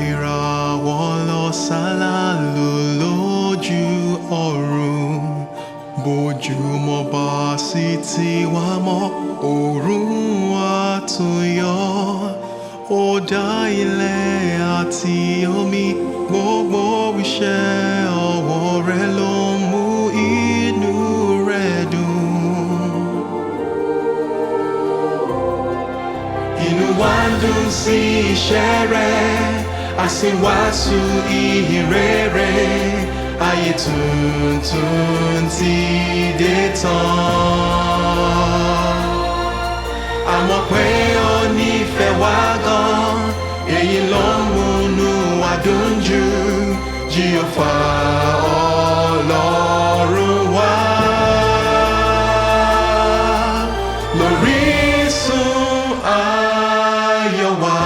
ìràwọ̀ lọ sálálù lójú ọ̀run. Bójúmọ́ bá sì ti wá mọ́, òòrùn á tún yọ. Ó dá ilẹ̀ àti omi, gbogbo iṣẹ́ ọwọ́ rẹ̀ ló ń mú inú rẹ̀ dùn. Inú wa ń dùn sí iṣẹ́ rẹ̀, a sì wàásù ìhìn rere. Ayé tuntun ti dé tán. A mọ̀ pé ó nífẹ̀ẹ́ wa gan, èyí ló ń múnú wa dùn jù. Jèhófà Ọlọ́run wa lórísun ayọ̀ wa.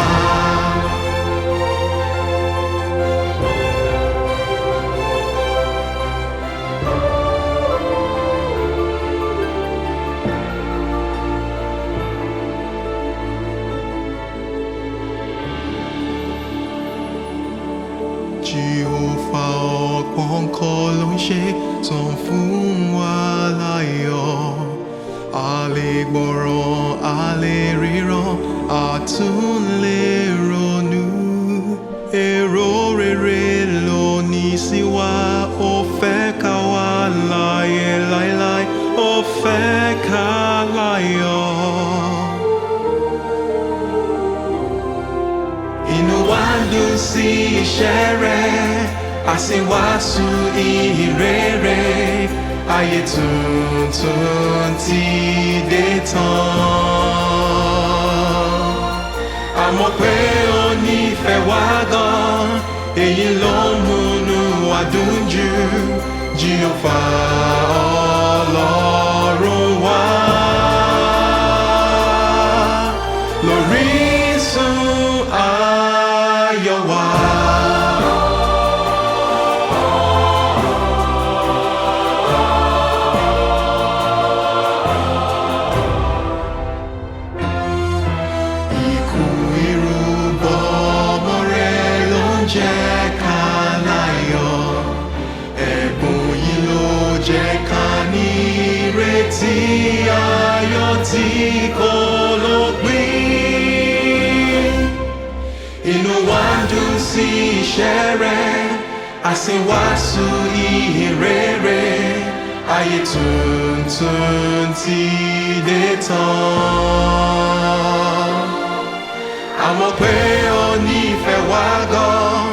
Jèhófà ọ̀pọ̀ nǹkan ló ń ṣe tó ń fún wa láyọ̀. A lè gbọ́ràn, a lè ríran, a tún lè ronú. Èrò rere ló ní sí wa, ó fẹ́ ká wà láyé láéláé, ó fẹ́ ká láyọ̀. Inú wa ń dùn sí iṣẹ́ rẹ̀, a sì wàásù ìhìn rere. Ayé tuntun ti dé tán. A mọ̀ pé ó nífẹ̀ẹ́ wa gan, èyí ló ń múnú wa dùn jù. Jèhófà Ọlọ́run wa lórísun ayọ̀ wa. Ikú ìrúbọ ọmọ rẹ̀ ló ń jẹ́ ká láyọ̀. Ẹ̀bùn yìí ló jẹ́ ká ní ìrètí ayọ̀ tí kò lópin. Inú wa ń dùn sí iṣẹ́ rẹ̀, a sì wàásù ìhìn rere. Ayé tuntun ti dé tán. A mọ̀ pé ó nífẹ̀ẹ́ wa gan,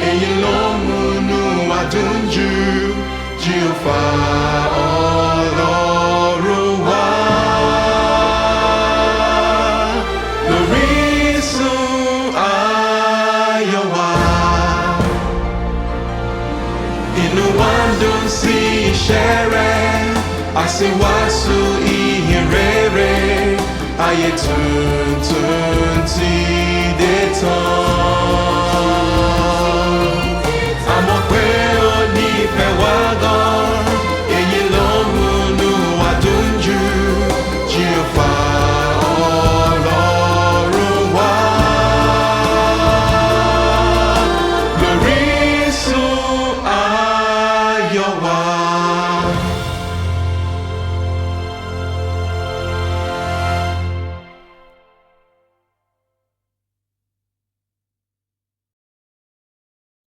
èyí ló ń múnú wa dùn jù. Jèhófà Ọlọ́run wa lórísun ayọ̀ wa. Inú wa ń dùn sí iṣẹ́ rẹ̀, a sì wàásù ìhìn rere. Ayé tuntun ti dé tán.